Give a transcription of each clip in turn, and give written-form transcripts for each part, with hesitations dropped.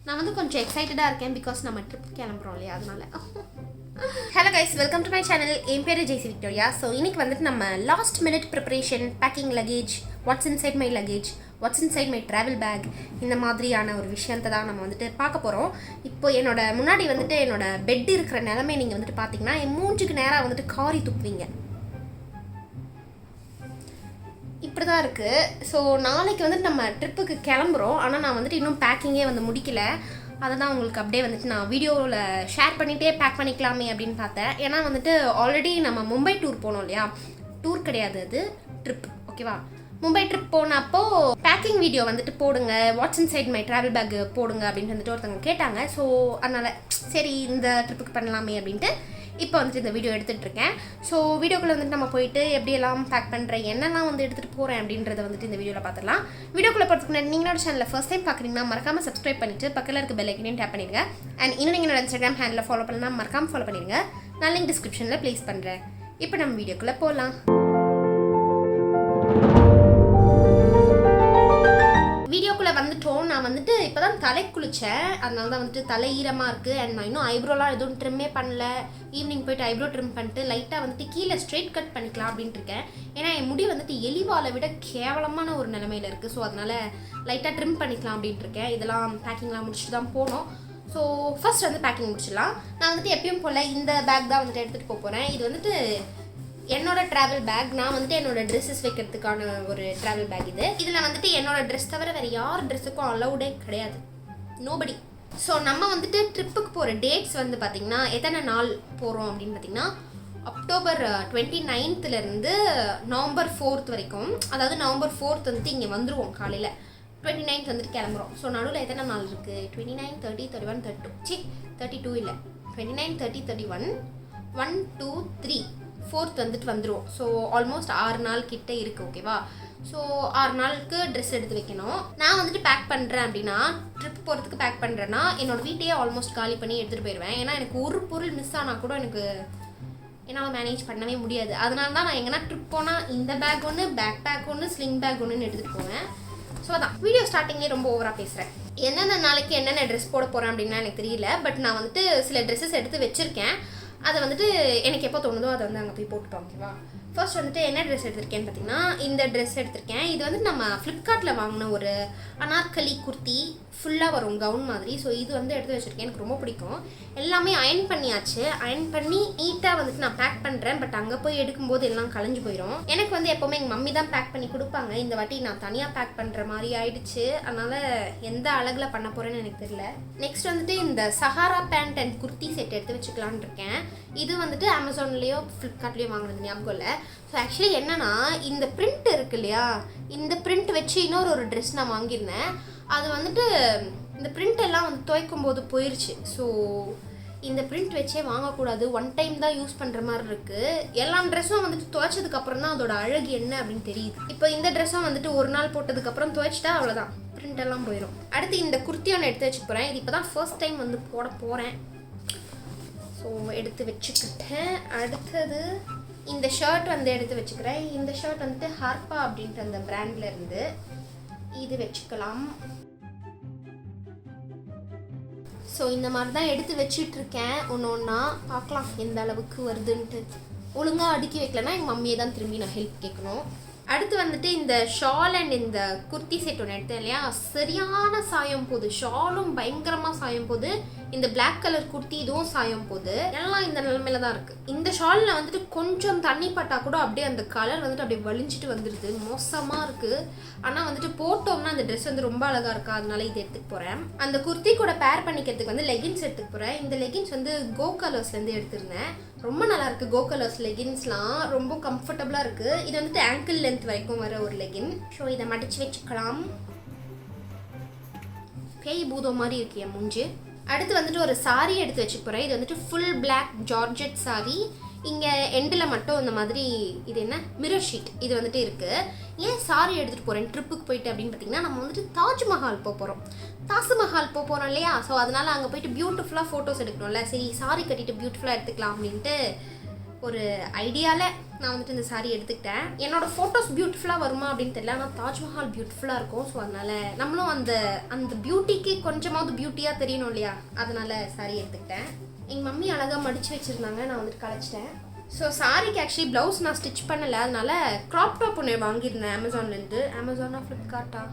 நான் வந்து கொஞ்சம் எக்ஸைட்டடாக இருக்கேன் பிகாஸ் நம்ம ட்ரிப் கிளம்புறோம் இல்லையா அதனால. Hello guys, welcome to my channel. என் பேர் JAICY விக்டோரியா. ஸோ இன்னைக்கு வந்துட்டு நம்ம last minute preparation, packing luggage, what's inside my luggage, what's inside my travel bag, இந்த மாதிரியான ஒரு விஷயத்தை தான் நம்ம வந்துட்டு பார்க்க போகிறோம். இப்போ முன்னாடி வந்துட்டு என்னோட பெட் இருக்கிற நிலமை நீங்கள் வந்துட்டு பார்த்தீங்கன்னா என் மூஞ்சுக்கு நேராக வந்துட்டு காரி துப்புவீங்க. இப்படி தான் இருக்குது. ஸோ நாளைக்கு வந்துட்டு நம்ம ட்ரிப்புக்கு கிளம்புறோம். ஆனால் நான் வந்துட்டு இன்னும் பேக்கிங்கே வந்து முடிக்கல. அதை தான் உங்களுக்கு அப்படியே வந்துட்டு நான் வீடியோவில் ஷேர் பண்ணிகிட்டே பேக் பண்ணிக்கலாமே அப்படின்னு பார்த்தேன். ஏன்னா வந்துட்டு ஆல்ரெடி நம்ம மும்பை டூர் போனோம் இல்லையா, டூர் கிடையாது அது ட்ரிப், ஓகேவா. மும்பை ட்ரிப் போனப்போ பேக்கிங் வீடியோ வந்துட்டு போடுங்க, what's inside my travel bag போடுங்க அப்படின்னு வந்துட்டு ஒருத்தவங்க கேட்டாங்க. ஸோ அதனால் சரி இந்த ட்ரிப்புக்கு பண்ணலாமே அப்படின்ட்டு இப்போ வந்துட்டு இந்த வீடியோ எடுத்துகிட்டு இருக்கேன். ஸோ வீடியோக்குள்ளே வந்துட்டு நம்ம போயிட்டு எப்படியெல்லாம் பேக் பண்ணுறேன், என்னெல்லாம் வந்து எடுத்துகிட்டு போகிறேன் அப்படின்றத வந்துட்டு இந்த வீடியோவில் பார்த்துக்கலாம். வீடியோக்குள்ளே போகிறதுக்கு முன்னாடி நீங்களோட சேனலில் ஃபர்ஸ்ட் டைம் பார்க்குறீங்கன்னா மறக்காமல் சப்ஸ்கிரைப் பண்ணிவிட்டு பக்கத்தில் இருக்க பெல் ஐக்கனையும் டேப் பண்ணிடுங்க. அண்ட் இன்னும் நீங்கள் என்னோட இன்ஸ்டாகிராம் ஹேண்டில் ஃபாலோ பண்ணலாம், மறக்காமல் ஃபாலோ பண்ணிடுங்க. நான் லிங்க் டிஸ்கிரிப்ஷனில் ப்ளேஸ் பண்ணுறேன். இப்போ நம்ம வீடியோக்குள்ளே போகலாம். வீடியோக்குள்ளே வந்துட்டோம். நான் வந்துட்டு இப்போ தான் தலை குளித்தேன், அதனால தான் வந்துட்டு தலை ஈரமாக இருக்குது. அண்ட் நான் இன்னும் ஐப்ரோலாம் எதுவும் ட்ரிம்மே பண்ணல. ஈவினிங் போய்ட்டு ஐப்ரோ ட்ரிம் பண்ணிட்டு லைட்டாக வந்துட்டு கீழே ஸ்ட்ரெயிட் கட் பண்ணிக்கலாம் அப்படின்ட்டு இருக்கேன். ஏன்னா என் முடி வந்துட்டு எலிவாலை விட கேவலமான ஒரு நிலைமையில் இருக்குது. ஸோ அதனால் லைட்டாக ட்ரிம் பண்ணிக்கலாம் அப்படின்ட்டு இருக்கேன். இதெல்லாம் பேக்கிங்லாம் முடிச்சுட்டு தான் போனோம். ஸோ ஃபர்ஸ்ட் வந்து பேக்கிங் முடிச்சிடலாம். நான் வந்துட்டு எப்பயும் போல் இந்த பேக் தான் வந்துட்டு எடுத்துகிட்டு போகிறேன். இது வந்துட்டு என்னோட ட்ராவல் பேக். நான் வந்துட்டு என்னோட ட்ரெஸ்ஸஸ் வைக்கிறதுக்கான ஒரு ட்ராவல் பேக் இது. இதில் வந்துட்டு என்னோட ட்ரெஸ் தவிர வேறு யார் ட்ரெஸ்ஸுக்கும் அலௌடே கிடையாது, நோபடி. ஸோ நம்ம வந்துட்டு ட்ரிப்புக்கு போகிற டேட்ஸ் வந்து பார்த்திங்கன்னா எத்தனை நாள் போகிறோம் அப்படின்னு பார்த்திங்கன்னா அக்டோபர் 29th நவம்பர் 4th வரைக்கும். அதாவது நவம்பர் 4th வந்துட்டு இங்கே வந்துடுவோம் காலையில், 29th வந்துட்டு கிளம்புறோம். ஸோ நடுவில் எத்தனை நாள் இருக்குது, 29, 30, 31, 32, 32 இல்லை, 29, 30, 31, 1, 2, 3, 4th வந்துட்டு வந்துடும். ஸோ ஆல்மோஸ்ட் 6 நாள் கிட்டே இருக்குது, ஓகேவா. ஸோ 6 நாளுக்கு ட்ரெஸ் எடுத்து வைக்கணும். நான் வந்துட்டு பேக் பண்ணுறேன் அப்படின்னா, ட்ரிப் போகிறதுக்கு பேக் பண்ணுறேன்னா என்னோடய வீட்டையே ஆல்மோஸ்ட் காலி பண்ணி எடுத்துகிட்டு போயிடுவேன். ஏன்னா எனக்கு ஒரு பொருள் மிஸ் ஆனால் கூட என்னால் மேனேஜ் பண்ணவே முடியாது. அதனால தான் நான் எங்கன்னா ட்ரிப் போனால் இந்த பேக் ஒன்று, பேக் பேக் ஒன்று, ஸ்லிங் பேக் ஒன்றுன்னு எடுத்துகிட்டு போவேன். ஸோ அதான் வீடியோ ஸ்டார்டிங்லேயே ரொம்ப ஓவராக பேசுகிறேன். என்னென்ன நாளைக்கு என்னென்ன ட்ரெஸ் போட போகிறேன் அப்படின்னா எனக்கு தெரியல. பட் நான் வந்துட்டு சில ட்ரெஸ்ஸஸ் எடுத்து வச்சுருக்கேன். அதை வந்துட்டு எனக்கு எப்போ தோணுதோ அதை வந்து அங்கே போய் போட்டுப்போம், ஓகேவா. ஃபர்ஸ்ட் வந்துட்டு என்ன ட்ரெஸ் எடுத்திருக்கேன்னு பார்த்தீங்கன்னா இந்த ட்ரெஸ் எடுத்திருக்கேன். இது வந்துட்டு நம்ம ஃப்ளிப்கார்ட்டில் வாங்கின ஒரு அனார்கலி குர்த்தி, ஃபுல்லாக வரும் கவுன் மாதிரி. ஸோ இது வந்து எடுத்து வச்சுருக்கேன், எனக்கு ரொம்ப பிடிக்கும். எல்லாமே அயன் பண்ணியாச்சு. அயன் பண்ணி நீட்டாக வந்துட்டு நான் பேக் பண்ணுறேன். பட் அங்கே போய் எடுக்கும்போது எல்லாம் கலைஞ்சு போயிடும். எனக்கு வந்து எப்போவுமே எங்கள் மம்மி தான் பேக் பண்ணி கொடுப்பாங்க. இந்த வாட்டி நான் தனியாக பேக் பண்ணுற மாதிரி ஆயிடுச்சு. அதனால் எந்த அழகில் பண்ண போகிறேன்னு எனக்கு தெரியல. நெக்ஸ்ட் வந்துட்டு இந்த Sahara pant and kurti set எடுத்து வச்சுக்கலான் இருக்கேன். இது வந்துட்டு அமேசான்லேயோ ஃப்ளிப்கார்ட்லேயோ வாங்கினது ஞாபகம் இல்லை. ஸோ ஆக்சுவலி என்னென்னா இந்த பிரிண்ட் இருக்கு இல்லையா, இந்த பிரிண்ட் வச்சு இன்னொரு ட்ரெஸ் நான் வாங்கியிருந்தேன். அது வந்துட்டு இந்த பிரிண்ட் எல்லாம் வந்து துவைக்கும் போது போயிடுச்சு. ஸோ இந்த பிரிண்ட் வச்சே வாங்கக்கூடாது, ஒன் டைம் தான் யூஸ் பண்ணுற மாதிரி இருக்குது. எல்லா ட்ரெஸ்ஸும் வந்துட்டு துவைச்சதுக்கப்புறம் தான் அதோட அழகு என்ன அப்படின்னு தெரியுது. இப்போ இந்த ட்ரெஸ்ஸும் வந்துட்டு ஒரு நாள் போட்டதுக்கப்புறம் துவைச்சிட்டா அவ்வளோதான், பிரிண்ட் எல்லாம் போயிடும். அடுத்து இந்த குர்த்தி ஒன்று எடுத்து வச்சுக்க போகிறேன். இது இப்போ தான் ஃபர்ஸ்ட் டைம் வந்து போட போகிறேன். ஸோ எடுத்து வச்சுக்கிட்டேன். அடுத்தது இந்த ஷர்ட் வந்து எடுத்து வச்சுக்கிறேன். இந்த ஷர்ட் வந்துட்டு ஹார்பா அப்படின்ட்டு அந்த பிராண்டில் இருந்து இது வச்சுக்கலாம். ஸோ இந்த மாதிரி தான் எடுத்து வச்சிட்ருக்கேன். ஒன்று ஒன்றா பார்க்கலாம் எந்த அளவுக்கு வருதுன்ட்டு. ஒழுங்காக அடுக்கி வைக்கலன்னா எங்கள் மம்மியை தான் திரும்பி நான் ஹெல்ப் கேட்கணும். அடுத்து வந்துட்டு இந்த ஷால் அண்ட் இந்த குர்த்தி செட் ஒன்று எடுத்தேன் இல்லையா, சரியான சாயம் போகுது. ஷாலும் பயங்கரமாக சாயம் போகுது, இந்த பிளாக் கலர் குர்த்தி இதுவும் சாயம் போகுது. எல்லாம் இந்த நிலைமையில தான் இருக்குது. இந்த ஷாலில் வந்துட்டு கொஞ்சம் தண்ணி பட்டா கூட அப்படியே அந்த கலர் வந்துட்டு அப்படியே வலிஞ்சிட்டு வந்துடுது, மோசமாக இருக்குது. ஆனால் வந்துட்டு போட்டோம்னா அந்த ட்ரெஸ் வந்து ரொம்ப அழகாக இருக்கா, அதனால இது எடுத்துக்க போகிறேன். அந்த குர்த்தி கூட பேர் பண்ணிக்கிறதுக்கு வந்து லெகின்ஸ் எடுத்துக்க போகிறேன். இந்த லெகின்ஸ் வந்து கோ கலர்ஸ்லேருந்து எடுத்திருந்தேன். ரொம்ப நல்லா இருக்குது. கோ கலர்ஸ் லெகின்ஸ்லாம் ரொம்ப கம்ஃபர்டபுளாக இருக்குது. இது வந்துட்டு ஆங்கிள் லென்த் வரைக்கும் வர ஒரு லெகின். ஸோ இதை மடித்து வச்சுக்கலாம். பேய் பூதம் மாதிரி இருக்கு என் மூஞ்சி. அடுத்து வந்துட்டு ஒரு சாரீ எடுத்து வச்சுக்க போகிறேன். இது வந்துட்டு ஃபுல் பிளாக் ஜார்ஜெட் சாரீ. இங்கே எண்டில் மட்டும் இந்த மாதிரி இது என்ன மிரர் ஷீட் இது வந்துட்டு இருக்குது. ஏன் சாரி எடுத்துகிட்டு போகிறேன் ட்ரிப்புக்கு போயிட்டு அப்படின்னு பார்த்தீங்கன்னா, நம்ம வந்துட்டு தாஜ்மஹால் போகிறோம், தாஜ்மஹால் போகிறோம் இல்லையா. ஸோ அதனால் அங்கே போயிட்டு பியூட்டிஃபுல்லாக ஃபோட்டோஸ் எடுக்கணும்ல. சரி சாரி கட்டிட்டு பியூட்டிஃபுல்லாக எடுத்துக்கலாம் அப்படின்ட்டு ஒரு ஐடியாவில் நான் வந்துட்டு இந்த சாரீ எடுத்துக்கிட்டேன். என்னோடய ஃபோட்டோஸ் பியூட்டிஃபுல்லாக வருமா அப்படின்னு தெரியல, ஆனால் தாஜ்மஹால் பியூட்டிஃபுல்லாக இருக்கும். ஸோ அதனால் நம்மளும் அந்த பியூட்டிக்கு கொஞ்சமாவது பியூட்டியாக தெரியணும் இல்லையா, அதனால் சாரீ எடுத்துக்கிட்டேன். எங்கள் மம்மி அழகாக மடித்து வச்சுருந்தாங்க, நான் வந்துட்டு கலைச்சிட்டேன். ஸோ சாரிக்கு ஆக்சுவலி ப்ளவுஸ் நான் ஸ்டிச் பண்ணலை, அதனால் க்ராப் டாப் ஒன்று வாங்கியிருந்தேன் அமேசான்லேருந்து. அமேசானா ஃப்ளிப்கார்ட்டா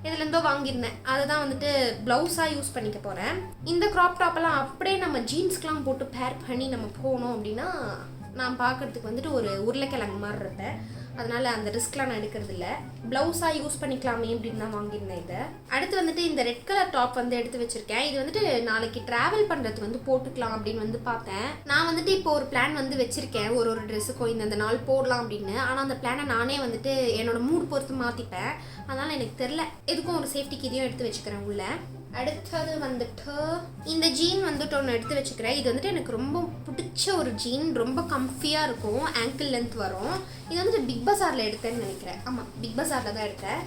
இதுலேருந்தோ வாங்கியிருந்தேன். அதை தான் வந்துட்டு ப்ளவுஸாக யூஸ் பண்ணிக்க போகிறேன். இந்த க்ராப் டாப்பெல்லாம் அப்படியே நம்ம ஜீன்ஸ்க்கெலாம் போட்டு பேர் பண்ணி நம்ம போனோம் அப்படின்னா நான் பார்க்குறதுக்கு வந்துட்டு ஒரு உருளைக்கிழங்கு மாதிரி இருப்பேன். அதனால் அந்த ரிஸ்க்லாம் நான் எடுக்கிறது இல்லை. ப்ளவுஸாக யூஸ் பண்ணிக்கலாமே அப்படின்னு தான் வாங்கியிருந்தேன் இதை. அடுத்து வந்துட்டு இந்த ரெட் கலர் டாப் வந்து எடுத்து வச்சுருக்கேன். இது வந்துட்டு நாளைக்கு ட்ராவல் பண்ணுறதுக்கு வந்து போட்டுக்கலாம் அப்படின்னு வந்து பார்த்தேன். நான் வந்துட்டு இப்போ ஒரு பிளான் வந்து வச்சுருக்கேன், ஒரு ட்ரெஸ்ஸுக்கும் இந்த நாள் போடலாம் அப்படின்னு. ஆனால் அந்த பிளானை நானே வந்துட்டு என்னோடய மூட் பொறுத்து மாற்றிப்பேன். அதனால் எனக்கு தெரில, எதுக்கும் ஒரு சேஃப்டிக்கு இதையும் எடுத்து வச்சுக்கிறேன் உள்ள. அடுத்தது வந்துட்டு இந்த ஜீன் வந்துட்டு ஒன்று எடுத்து வச்சுக்கிறேன். இது வந்துட்டு எனக்கு ரொம்ப பிடிச்ச ஒரு ஜீன், ரொம்ப கம்ஃபியாக இருக்கும், ஆங்கிள் லென்த் வரும். இது வந்துட்டு பிக் பஸாரில் எடுத்தேன்னு நினைக்கிறேன். ஆமாம், பிக் பஸாரில் தான் எடுத்தேன்.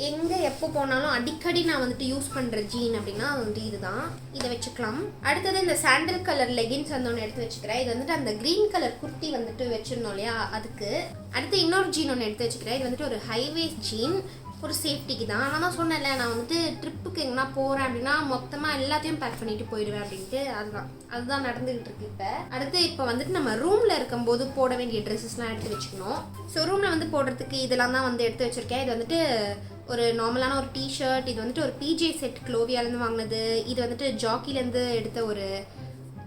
எங்கே எப்போ போனாலும் அடிக்கடி நான் வந்துட்டு யூஸ் பண்ணுற ஜீன் அப்படின்னா அது வந்துட்டு இதுதான், இதை வச்சுக்கலாம். அடுத்தது இந்த சாண்டில் கலர் லெகின்ஸ் வந்து ஒன்று எடுத்து வச்சுக்கிறேன். இது வந்துட்டு அந்த க்ரீன் கலர் குர்த்தி வந்துட்டு வச்சிருந்தோம் இல்லையா அதுக்கு. அடுத்து இன்னொரு ஜீன் ஒன்று எடுத்து வச்சுக்கிறேன். இது வந்துட்டு ஒரு ஹைவேஸ் ஜீன், ஒரு சேஃப்டிக்கு தான். ஆனால் தான் சொன்னேன்ல, நான் வந்துட்டு ட்ரிப்புக்கு எங்கன்னா போகிறேன் அப்படின்னா மொத்தமாக எல்லாத்தையும் பேக் பண்ணிட்டு போயிடுவேன் அப்படின்ட்டு. அதுதான் நடந்துகிட்டு இருக்கு இப்போ. அடுத்து இப்போ வந்துட்டு நம்ம ரூமில் இருக்கும்போது போட வேண்டிய ட்ரெஸ்ஸஸ்லாம் எடுத்து வச்சுக்கணும். ஸோ ரூமில் வந்து போடுறதுக்கு இதெல்லாம் தான் வந்து எடுத்து வச்சுருக்கேன். இது வந்துட்டு ஒரு நார்மலான ஒரு டிஷர்ட், இது வந்துட்டு ஒரு பிஜே செட் க்ளோவியாலேருந்து வாங்கினது, இது வந்துட்டு ஜாக்கிலேருந்து எடுத்த ஒரு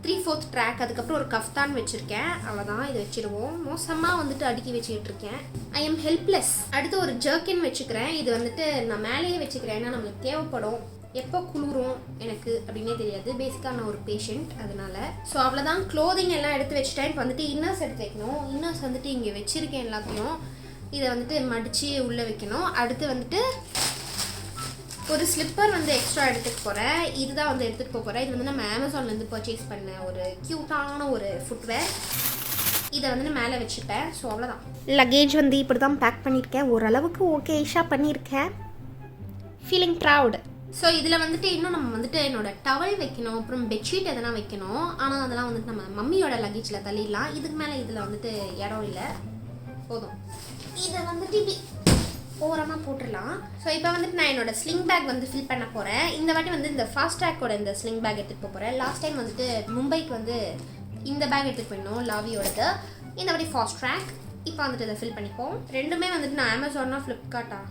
3/4 ட்ராக், அதுக்கப்புறம் ஒரு கஃப்தான் வச்சுருக்கேன். அவ்வளோதான், இதை வச்சுருவோம். மோசமாக வந்துட்டு அடுக்கி வச்சுக்கிட்டு இருக்கேன். I am helpless. அடுத்து ஒரு ஜர்க்கின் வச்சுக்கிறேன். இது வந்துட்டு நான் மேலேயே வச்சுக்கிறேன், ஏன்னா நம்மளுக்கு தேவைப்படும். எப்போ குளிரும் எனக்கு அப்படின்னே தெரியாது, பேசிக்காக நான் ஒரு பேஷண்ட் அதனால. ஸோ அவ்வளோதான், க்ளோதிங் எல்லாம் எடுத்து வச்சுட்டேன். இப்போ வந்துட்டு இன்னர்ஸ் எடுத்து வைக்கணும். இன்னர்ஸ் வந்துட்டு இங்கே வச்சுருக்கேன் எல்லாத்தையும். இதை வந்துட்டு மடித்து உள்ளே வைக்கணும். அடுத்து வந்துட்டு ஒரு ஸ்லிப்பர் வந்து எக்ஸ்ட்ரா எடுத்துகிட்டு போகிறேன். இதுதான் வந்து எடுத்துகிட்டு போகிறேன். இது வந்து நம்ம அமேசான்லேருந்து பர்ச்சேஸ் பண்ண ஒரு க்யூட்டான ஒரு ஃபுட்வேர். இதை வந்து நான் மேலே வச்சுப்பேன். ஸோ அவ்வளோதான். லக்கேஜ் வந்து இப்படி தான் பேக் பண்ணியிருக்கேன். ஓரளவுக்கு ஓகேஷாக பண்ணியிருக்கேன். Feeling proud. ஸோ இதில் வந்துட்டு இன்னும் நம்ம வந்துட்டு என்னோடய டவல் வைக்கணும், அப்புறம் பெட்ஷீட் எதனா வைக்கணும். ஆனால் அதெல்லாம் வந்துட்டு நம்ம மம்மியோட லக்கேஜில் தள்ளிடலாம். இதுக்கு மேலே இதில் வந்துட்டு இடம் இல்லை, போதும். இதை வந்துட்டு இப்படி ஓரமாக போட்டுடலாம். ஸோ இப்போ வந்துட்டு நான் என்னோடய ஸ்லிங் பேக் வந்து ஃபில் பண்ண போகிறேன். இந்த வாட்டி வந்து இந்த ஃபாஸ்ட் ட்ராக்கோட இந்த ஸ்லிங் பேக் எடுத்துகிட்டு போகிறேன். லாஸ்ட் டைம் வந்துட்டு மும்பைக்கு வந்து இந்த பேக் எடுத்துகிட்டு போயிடணும், லாவியோடது. இந்த வாட்டி ஃபாஸ்ட் ட்ராக். இப்போ வந்துட்டு இதை ஃபில் பண்ணிப்போம். ரெண்டுமே வந்துட்டு நான் அமேசானா ஃப்ளிப்கார்ட்டா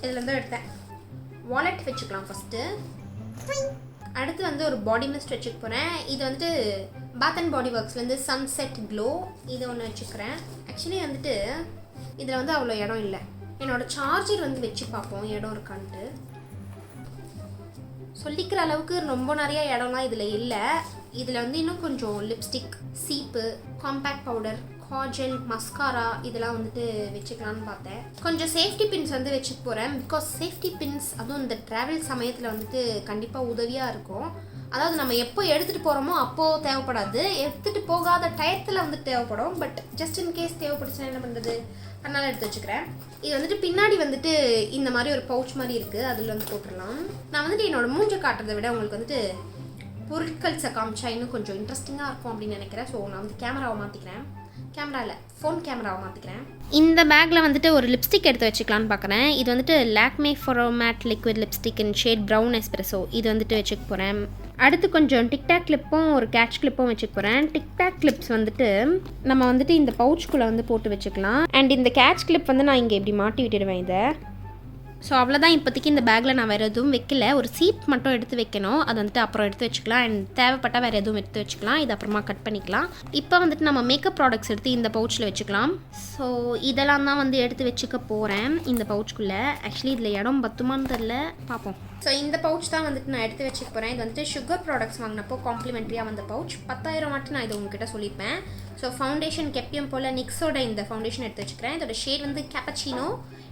இதுலேருந்து எடுத்தேன். வாலெட் வச்சுக்கலாம் ஃபஸ்ட்டு. அடுத்து வந்து ஒரு பாடி மிஸ்ட் வச்சுக்க போகிறேன். இது வந்துட்டு பாத் அண்ட் பாடி ஒர்க்ஸ்லேருந்து சன்செட் க்ளோ, இது ஒன்று வச்சுக்கிறேன். ஆக்சுவலி வந்துட்டு இதில் வந்து அவ்வளோ இடம் இல்லை. என்னோடய சார்ஜர் வந்து வச்சு பார்ப்போம் இடம் இருக்கான்ட்டு. சொல்லிக்கிற அளவுக்கு ரொம்ப நிறைய இடம்லாம் இதில் இல்லை. இதில் வந்து இன்னும் கொஞ்சம் லிப்ஸ்டிக், சீப்பு, காம்பேக்ட் பவுடர், காஜல், மஸ்காரா இதெல்லாம் வந்துட்டு வச்சுக்கலான்னு பார்த்தேன். கொஞ்சம் சேஃப்டி பின்ஸ் வந்து வச்சுக்க போகிறேன். பிகாஸ் சேஃப்டி பின்ஸ் அதுவும் இந்த ட்ராவல் சமயத்தில் வந்துட்டு கண்டிப்பாக உதவியாக இருக்கும். அதாவது நம்ம எப்போ எடுத்துகிட்டு போகிறோமோ அப்போது தேவைப்படாது, எடுத்துகிட்டு போகாத டயத்தில் வந்து தேவைப்படும். பட் ஜஸ்ட் இன் கேஸ் தேவைப்படுச்சுன்னா என்ன பண்ணுறது, அதனால் எடுத்து வச்சுக்கிறேன். இது வந்துட்டு பின்னாடி வந்துட்டு இந்த மாதிரி ஒரு பவுச் மாதிரி இருக்குது, அதில் வந்து போட்டுடலாம். நான் வந்துட்டு என்னோடய மூஞ்சை காட்டுறதை விட உங்களுக்கு வந்துட்டு பொருட்கள்ஸை காமிச்சா இன்னும் கொஞ்சம் இன்ட்ரெஸ்டிங்காக இருக்கும் அப்படின்னு நினைக்கிறேன். ஸோ நான் வந்து கேமராவை மாற்றிக்கிறேன். கேமராவில் ஃபோன் கேமராவை மாற்றிக்கிறேன். இந்த பேக்கில் வந்துட்டு ஒரு லிப்ஸ்டிக் எடுத்து வச்சுக்கலான்னு பார்க்குறேன். இது வந்துட்டு Lakme forever matte liquid lipstick in shade brown espresso, இது வந்துட்டு வச்சுக்க போகிறேன். அடுத்து கொஞ்சம் டிக்டாக் கிளிப்பும் ஒரு கேட்ச் கிளிப்பும் வச்சுக்க போகிறேன். டிக்டாக் கிளிப்ஸ் வந்துட்டு நம்ம வந்துட்டு இந்த பவுச்சுக்குள்ளே வந்து போட்டு வச்சுக்கலாம். அண்ட் இந்த கேட்ச் கிளிப் வந்து நான் இங்கே இப்படி மாட்டி விட்டுடுவேன் இதை. ஸோ அவ்வளோதான், இப்போதைக்கு இந்த பேக்கில் நான் வேறு எதுவும் வைக்கல. ஒரு சீப் மட்டும் எடுத்து வைக்கணும், அது வந்துட்டு அப்புறம் எடுத்து வச்சுக்கலாம். அண்ட் தேவைப்பட்டால் வேறு எதுவும் எடுத்து வச்சுக்கலாம், இது அப்புறமா கட் பண்ணிக்கலாம். இப்போ வந்துட்டு நம்ம மேக்கப் ப்ராடக்ட்ஸ் எடுத்து இந்த பவுச்சில் வச்சுக்கலாம். ஸோ இதெல்லாம் தான் வந்து எடுத்து வச்சுக்க போகிறேன் இந்த பவுச்சுக்குள்ளே. ஆக்சுவலி இதில் இடம் பத்துமான்னு தெரில, பார்ப்போம். ஸோ இந்த பவுச் தான் வந்துட்டு நான் எடுத்து வச்சுக்க போகிறேன். இது வந்துட்டு சுகர் ப்ராடக்ட்ஸ் வாங்கினப்போ காம்ப்ளிமெண்ட்ரியாக வந்த பவுச். 10,000 வாட்டி நான் இது உங்ககிட்ட சொல்லியிருப்பேன். ஸோ ஃபவுண்டேஷன் கெப்பியம் போல் நிக்ஸோட இந்த ஃபவுண்டேஷன் எடுத்து வச்சுக்கிறேன். இதோட ஷேட் வந்து கேப்பச்சினோ,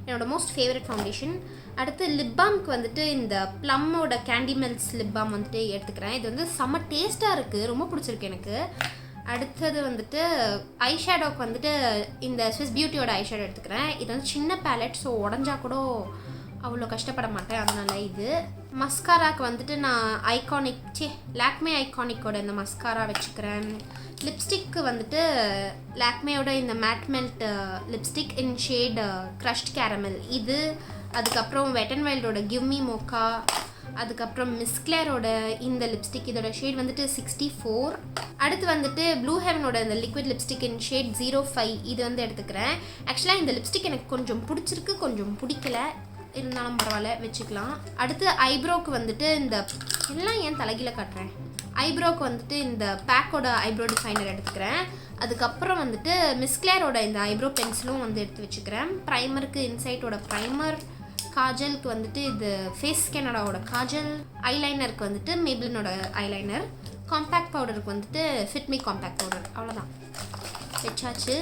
என்னோட மோஸ்ட் ஃபேவரட் ஃபவுண்டேஷன். அடுத்து லிப் பாம்க்கு வந்துட்டு இந்த ப்ளம்மோட கேண்டி மெல்ஸ் லிப் பாம் வந்துட்டு எடுத்துக்கிறேன். இது வந்து செம்ம டேஸ்ட்டாக இருக்குது, ரொம்ப பிடிச்சிருக்கு எனக்கு. அடுத்தது வந்துட்டு ஐ ஷேடோக்கு வந்துட்டு இந்த ஸ்விஸ் பியூட்டியோட ஐ ஷேடோ எடுத்துக்கிறேன். இது வந்து சின்ன பேலட், ஸோ உடஞ்சா கூட அவ்வளோ கஷ்டப்பட மாட்டேன், அதனால இது. மஸ்காராக்கு வந்துட்டு நான் லாக்மே ஐகானிக்கோட இந்த மஸ்காரா வச்சுக்கிறேன். லிப்ஸ்டிக்கு வந்துட்டு லாக்மேயோட இந்த matte melt lipstick in shade crushed caramel இது. அதுக்கப்புறம் வெட் அண்ட் வைல்டோட கிவ் மீ மோக்கா. அதுக்கப்புறம் மிஸ் கிளேரோட இந்த லிப்ஸ்டிக், இதோட ஷேட் வந்துட்டு 64. அடுத்து வந்துட்டு ப்ளூ ஹெவனோட இந்த லிக்விட் லிப்ஸ்டிக் இன் ஷேட் 05 இது வந்து எடுத்துக்கிறேன். ஆக்சுவலாக இந்த லிப்ஸ்டிக் எனக்கு கொஞ்சம் பிடிச்சிருக்கு, கொஞ்சம் பிடிக்கல, இருந்தாலும் பரவாயில்ல வச்சுக்கலாம். அடுத்து ஐப்ரோக்கு வந்துட்டு இந்த எல்லாம் ஏன் தலைகீழ காட்டுறேன். ஐப்ரோக்கு வந்துட்டு இந்த பேக்கோட ஐப்ரோ டிஃபைனர் எடுத்துக்கிறேன். அதுக்கப்புறம் வந்துட்டு மிஸ் கிளேரோட இந்த ஐப்ரோ பென்சிலும் வந்து எடுத்து வச்சுக்கிறேன். ப்ரைமருக்கு இன்சைட்டோட ப்ரைமர். காஜலுக்கு வந்துட்டு இது ஃபேஸ் கனடாவோட காஜல். ஐலைனருக்கு வந்துட்டு மேப்ளினோட ஐலைனர். காம்பேக்ட் பவுடருக்கு வந்துட்டு ஃபிட்மி காம்பேக்ட் பவுடர். அவ்வளோதான் வச்சாச்சு.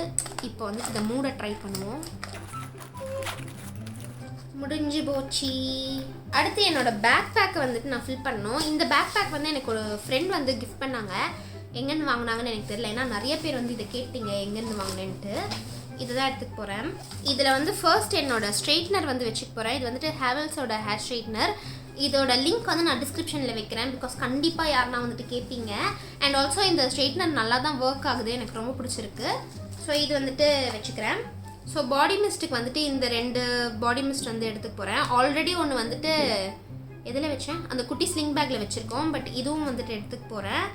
இப்போ வந்துட்டு இதை மூட ட்ரை பண்ணுவோம். முடிஞ்சு போச்சு. அடுத்து என்னோட பேக் பேக்கை வந்துட்டு நான் ஃபில் பண்ணணும். இந்த பேக் பேக் வந்து எனக்கு ஒரு ஃப்ரெண்ட் வந்து கிஃப்ட் பண்ணாங்க. எங்கேருந்து வாங்கினாங்கன்னு எனக்கு தெரியல, ஏன்னா நிறைய பேர் வந்து இதை கேட்டீங்க எங்கேருந்து வாங்கினேன்ட்டு. இதுதான் எடுத்துக்க போகிறேன். இதில் வந்து ஃபர்ஸ்ட் என்னோட ஸ்ட்ரெயிட்னர் வந்து வச்சுக்க போகிறேன். இது வந்துட்டு ஹேவல்ஸோட ஹேர் ஸ்ட்ரெயிட்னர். இதோட லிங்க் வந்து நான் டிஸ்கிரிப்ஷனில் வைக்கிறேன், பிகாஸ் கண்டிப்பாக யாருன்னா வந்துட்டு கேட்பீங்க. அண்ட் ஆல்சோ இந்த ஸ்ட்ரெயிட்னர் நல்லா தான் ஒர்க் ஆகுது, எனக்கு ரொம்ப பிடிச்சிருக்கு. ஸோ இது வந்துட்டு வச்சுக்கிறேன். ஸோ பாடி மிஸ்ட்டுக்கு வந்துட்டு இந்த 2 பாடி மிஸ்ட் வந்து எடுத்துக்க போகிறேன். ஆல்ரெடி ஒன்று வந்துட்டு எதில் வச்சேன், அந்த குட்டி ஸ்லிங் பேக்கில் வச்சுருக்கோம். பட் இதுவும் வந்துட்டு எடுத்துக்க போகிறேன்.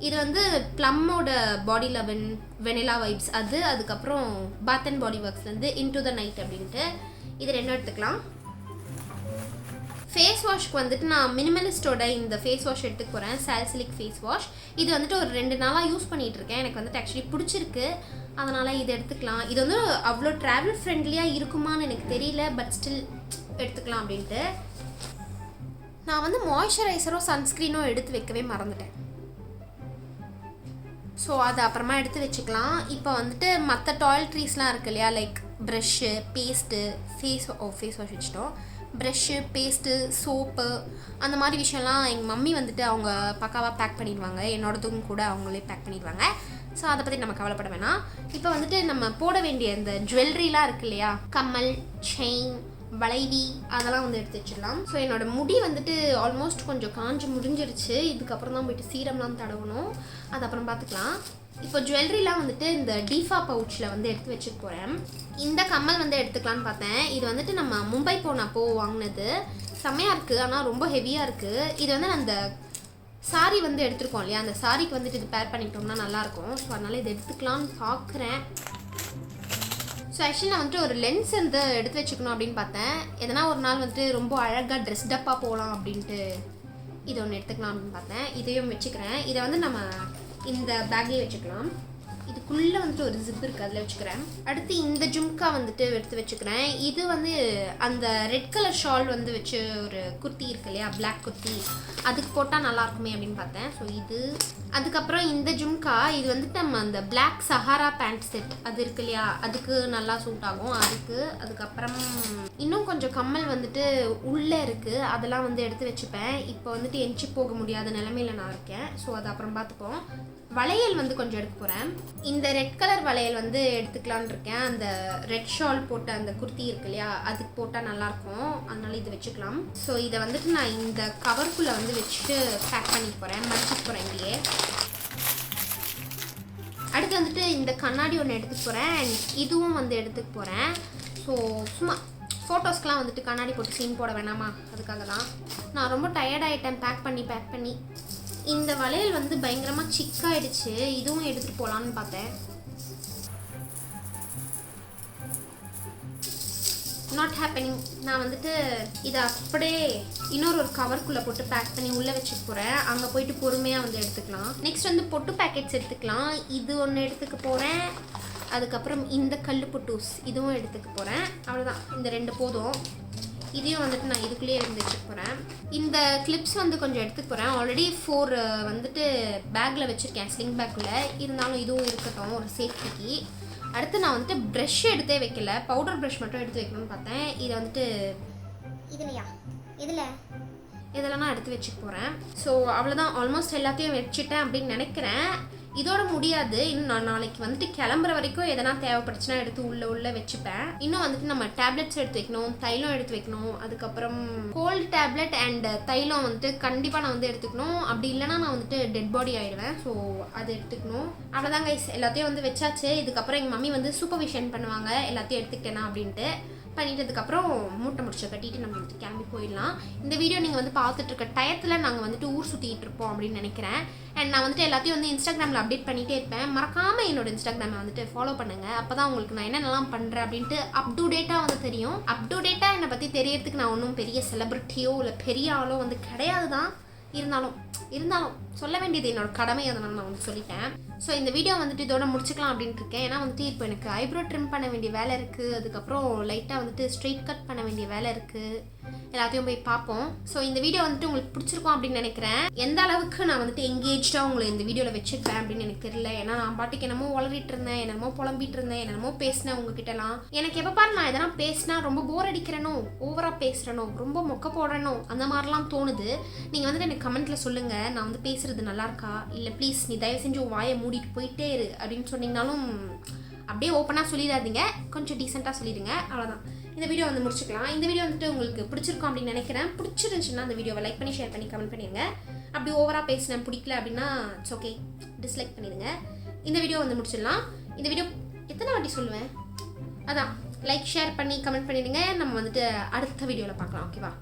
இது வந்து ப்ளம்மோட பாடி லெவன் வெனிலா வைப்ஸ் அது. அதுக்கப்புறம் பாத் அண்ட் பாடி ஒர்க்ஸ்லேருந்து இன்டு த நைட் அப்படின்ட்டு இது 2 எடுத்துக்கலாம். ஃபேஸ் வாஷ்க்கு வந்துட்டு நான் மினிமலிஸ்டோட இந்த ஃபேஸ் வாஷ் எடுத்துக்க போகிறேன். Salicylic face wash. இது வந்துட்டு ஒரு 2 நாளாக யூஸ் பண்ணிகிட்ருக்கேன். எனக்கு வந்துட்டு ஆக்சுவலி பிடிச்சிருக்கு, அதனால் இது எடுத்துக்கலாம். இது வந்து அவ்வளோ ட்ராவல் ஃப்ரெண்ட்லியாக இருக்குமான்னு எனக்கு தெரியல, பட் ஸ்டில் எடுத்துக்கலாம் அப்படின்ட்டு. நான் வந்து மாய்ஸ்சரைசரோ சன்ஸ்க்ரீனோ எடுத்து வைக்கவே மறந்துட்டேன். ஸோ அதை அப்புறமா எடுத்து வச்சுக்கலாம். இப்போ வந்துட்டு மற்ற டாய்லெட்ரீஸ்லாம் இருக்கு இல்லையா, like brush, paste, face wash வச்சுட்டோம். ப்ரெஷ்ஷு, பேஸ்ட்டு, சோப்பு, அந்த மாதிரி விஷயம்லாம் எங்கள் மம்மி வந்துட்டு அவங்க பக்காவாக பேக் பண்ணிடுவாங்க. என்னோடதும் கூட அவங்களே பேக் பண்ணிடுவாங்க. ஸோ அதை பற்றி நம்ம கவலைப்பட வேணாம். இப்போ வந்துட்டு நம்ம போட வேண்டிய இந்த ஜுவல்லரிலாம் இருக்கு இல்லையா, கம்மல், செயின், வளைவி, அதெல்லாம் வந்து எடுத்து வச்சிடலாம். ஸோ என்னோடய முடி வந்துட்டு ஆல்மோஸ்ட் கொஞ்சம் காஞ்சு முடிஞ்சிருச்சு. இதுக்கப்புறம் தான் போயிட்டு சீரம்லாம் தடவணும், அது அப்புறம் பார்த்துக்கலாம். இப்போ ஜுவல்லரிலாம் வந்துட்டு இந்த டீஃபா பவுச்சில் வந்து எடுத்து வச்சுக்க போகிறேன். இந்த கம்மல் வந்து எடுத்துக்கலான்னு பார்த்தேன். இது வந்துட்டு நம்ம மும்பை போனப்போ வாங்கினது. செம்மையாக இருக்குது, ஆனால் ரொம்ப ஹெவியாக இருக்குது. இது வந்து அந்த சாரி வந்து எடுத்துருக்கோம் இல்லையா, அந்த சாரிக்கு வந்துட்டு இது பேர் பண்ணிட்டோம்னா நல்லாயிருக்கும். ஸோ அதனால் இது எடுத்துக்கலான்னு பார்க்குறேன். ஸோ ஆக்சுவலி நான் வந்துட்டு ஒரு லென்ஸ் வந்து எடுத்து வச்சுக்கணும் அப்படின்னு பார்த்தேன். எதனா ஒரு நாள் வந்துட்டு ரொம்ப அழகாக ட்ரெஸ்டப்பாக போகலாம் அப்படின்ட்டு இது ஒன்று எடுத்துக்கலாம் அப்படின்னு பார்த்தேன். இதையும் வச்சுக்கிறேன். இதை வந்து நம்ம இந்த பேக்லேயே வச்சுக்கலாம். இதுக்குள்ளே வந்துட்டு ஒரு ஜிப் இருக்குது, அதில் வச்சுக்கிறேன். அடுத்து இந்த ஜும்கா வந்துட்டு எடுத்து வச்சுக்கிறேன். இது வந்து அந்த ரெட் கலர் ஷால் வந்து வச்சு ஒரு குர்த்தி இருக்கு இல்லையா, பிளாக் குர்த்தி, அதுக்கு போட்டால் நல்லாயிருக்குமே அப்படின்னு பார்த்தேன். ஸோ இது. அதுக்கப்புறம் இந்த ஜும்கா, இது வந்துட்டு நம்ம அந்த பிளாக் சஹாரா பேண்ட் செட் அது இருக்கு இல்லையா, அதுக்கு நல்லா சூட் ஆகும் அதுக்கு. அதுக்கப்புறம் இன்னும் கொஞ்சம் கம்மல் வந்துட்டு உள்ளே இருக்குது, அதெல்லாம் வந்து எடுத்து வச்சுப்பேன். இப்போ வந்துட்டு எஞ்சி போக முடியாத நிலமையில நான் இருக்கேன். ஸோ அது அப்புறம் பார்த்துப்போம். வளையல் வந்து கொஞ்சம் எடுக்க போகிறேன். இந்த ரெட் கலர் வளையல் வந்து எடுத்துக்கலான் இருக்கேன். அந்த ரெட் ஷால் போட்ட அந்த குர்த்தி இருக்கு இல்லையா, அதுக்கு போட்டால் நல்லாயிருக்கும், அதனால இது வச்சுக்கலாம். ஸோ இதை வந்துட்டு நான் இந்த கவருக்குள்ளே வந்து வச்சுட்டு பேக் பண்ணிட்டு போகிறேன், மடிச்சுட்டு போகிறேன் இங்கேயே. அடுத்து வந்துட்டு இந்த கண்ணாடி ஒன்று எடுத்துக்க போகிறேன். இதுவும் வந்து எடுத்துக்க போகிறேன். ஸோ சும்மா ஃபோட்டோஸ்க்கெலாம் வந்துட்டு கண்ணாடி போட்டு சீன் போட வேணாமா, அதுக்காக தான். நான் ரொம்ப டயர்டாகிட்டேன் பேக் பண்ணி. இந்த வளையல் வந்து பயங்கரமாக சிக்காயிடுச்சு, இதுவும் எடுத்துகிட்டு போகலான்னு பார்த்தேன். Not happening. நான் வந்துட்டு இதை அப்படியே இன்னொரு கவருக்குள்ளே போட்டு பேக் பண்ணி உள்ளே வச்சுக்க போகிறேன். அங்கே போயிட்டு பொறுமையாக வந்து எடுத்துக்கலாம். நெக்ஸ்ட் வந்து பொட்டு பேக்கெட்ஸ் எடுத்துக்கலாம். இது ஒன்று எடுத்துக்க போகிறேன். அதுக்கப்புறம் இந்த கல் புட்டூஸ் இதுவும் எடுத்துக்க போகிறேன். அவ்வளோதான், இந்த 2 போதும். இதையும் வந்துட்டு நான் இதுக்குள்ளேயே இருந்து வச்சுக்க போகிறேன். இந்த கிளிப்ஸ் வந்து கொஞ்சம் எடுத்துக்க போகிறேன். ஆல்ரெடி 4 வந்துட்டு பேக்கில் வச்சுருக்கேன், ஸ்லிங் பேக்குள்ளே. இருந்தாலும் இதுவும் இருக்கட்டும் ஒரு சேஃப்டிக்கு. அடுத்து நான் வந்துட்டு ப்ரெஷ் எடுத்தே வைக்கல, பவுடர் ப்ரெஷ் மட்டும் எடுத்து வைக்கணும்னு பார்த்தேன். இதை வந்துட்டு இதெல்லாம் நான் எடுத்து வச்சுக்க போகிறேன். ஸோ அவ்வளோதான், ஆல்மோஸ்ட் எல்லாத்தையும் வச்சுட்டேன் அப்படின்னு நினைக்கிறேன். இதோட முடியாது. இன்னும் நான் நாளைக்கு வந்துட்டு கிளம்புற வரைக்கும் எதனா தேவைப்படுச்சுன்னா எடுத்து உள்ள வச்சுப்பேன். இன்னும் வந்துட்டு நம்ம டேப்லெட்ஸ் எடுத்து வைக்கணும், தைலம் எடுத்து வைக்கணும். அதுக்கப்புறம் கோல்டு டேப்லெட் அண்ட் தைலம் வந்துட்டு கண்டிப்பாக நான் வந்து எடுத்துக்கணும். அப்படி இல்லைனா நான் வந்துட்டு டெட் பாடி ஆகிடுவேன். ஸோ அது எடுத்துக்கணும். அவ்வளோதான் கைஸ், எல்லாத்தையும் வந்து வச்சாச்சு. இதுக்கப்புறம் எங்கள் மம்மி வந்து சூப்பர்விஷன் பண்ணுவாங்க எல்லாத்தையும் எடுத்துக்கிட்டேனா அப்படின்ட்டு. பண்ணிட்டதுக்கப்புறம் மூட்டை முடிச்ச கட்டிட்டு நம்ம வந்துட்டு கிளம்பி போயிடலாம். இந்த வீடியோ நீங்கள் வந்து பார்த்துட்டு இருக்க டயத்தில் நாங்கள் வந்துட்டு ஊர் சுற்றிட்டு இருப்போம் அப்படின்னு நினைக்கிறேன். அண்ட் நான் வந்துட்டு எல்லாத்தையும் வந்து இன்ஸ்டாகிராமில் அப்டேட் பண்ணிகிட்டே இருப்பேன். மறக்காமல் என்னோட இன்ஸ்டாகிராமை வந்துட்டு ஃபாலோ பண்ணுங்கள். அப்போ தான் உங்களுக்கு நான் என்னென்னலாம் பண்ணுறேன் அப்படின்ட்டு அப் டு டேட்டாக வந்து தெரியும். அப் டு டேட்டாக என்னை பற்றி தெரியறதுக்கு நான் ஒன்றும் பெரிய செலிப்ரிட்டியோ இல்லை பெரிய ஆளோ வந்து கிடையாது தான். இருந்தாலும் சொல்ல வேண்டியது என்னோட கடமை, அதனால் நான் வந்து சொல்லிட்டேன். ஸோ இந்த வீடியோ வந்துட்டு இதோட முடிச்சுக்கலாம் அப்படின்ட்டு இருக்கேன். ஏன்னா வந்துட்டு இப்போ எனக்கு ஐப்ரோ ட்ரிம் பண்ண வேண்டிய வேலை இருக்குது. அதுக்கப்புறம் லைட்டாக வந்துட்டு ஸ்ட்ரெயிட் கட் பண்ண வேண்டிய வேலை இருக்குது. எல்லாத்தையும் போய் பார்ப்போம். ஸோ இந்த வீடியோ வந்துட்டு உங்களுக்கு பிடிச்சிருக்கும் அப்படின்னு நினைக்கிறேன். எந்த அளவுக்கு நான் வந்துட்டு எங்கேஜாக உங்களை இந்த வீடியோவில் வச்சுருப்பேன் அப்படின்னு எனக்கு தெரியல. ஏன்னா நான் பாட்டுக்கு என்னமோ வளரிட்டு இருந்தேன், என்னமோ புலம்பிட்டு இருந்தேன், என்னமோ பேசினேன் உங்ககிட்டலாம். எனக்கு எப்போ பாரு நான் எதனா பேசினா ரொம்ப போர் அடிக்கிறேனோ, ஓவராக பேசுகிறேனோ, ரொம்ப மொக்க போடுறேனோ அந்த மாதிரிலாம் தோணுது. நீங்கள் வந்துட்டு எனக்கு கமெண்ட்டில் சொல்லுங்கள், நான் வந்து பேசுகிறது நல்லா இருக்கா, இல்லை ப்ளீஸ் நீ தயவு செஞ்சு வாயை மூடிட்டு போயிட்டே இரு அப்படின்னு சொன்னீங்கனாலும் அப்படியே ஓப்பனாக சொல்லிடாதீங்க, கொஞ்சம் டீசெண்டாக சொல்லிடுங்க. அவ்வளோதான், இந்த வீடியோ வந்து முடிச்சுக்கலாம். இந்த வீடியோ வந்துட்டு உங்களுக்கு பிடிச்சிருக்கும் அப்படின்னு நினைக்கிறேன். பிடிச்சிருந்துச்சுன்னா அந்த வீடியோவை லைக் பண்ணி ஷேர் பண்ணி கமெண்ட் பண்ணிடுங்க. அப்படி ஓவராக பேசினேன் பிடிக்கல அப்படின்னா இட்ஸ் ஓகே, டிஸ்லைக் பண்ணிடுங்க. இந்த வீடியோ வந்து முடிச்சிடலாம். இந்த வீடியோ எத்தனை வாட்டி சொல்லுவேன், அதான் லைக் ஷேர் பண்ணி கமெண்ட் பண்ணிடுங்க. நம்ம வந்துட்டு அடுத்த வீடியோவில் பார்க்கலாம். ஓகேவா?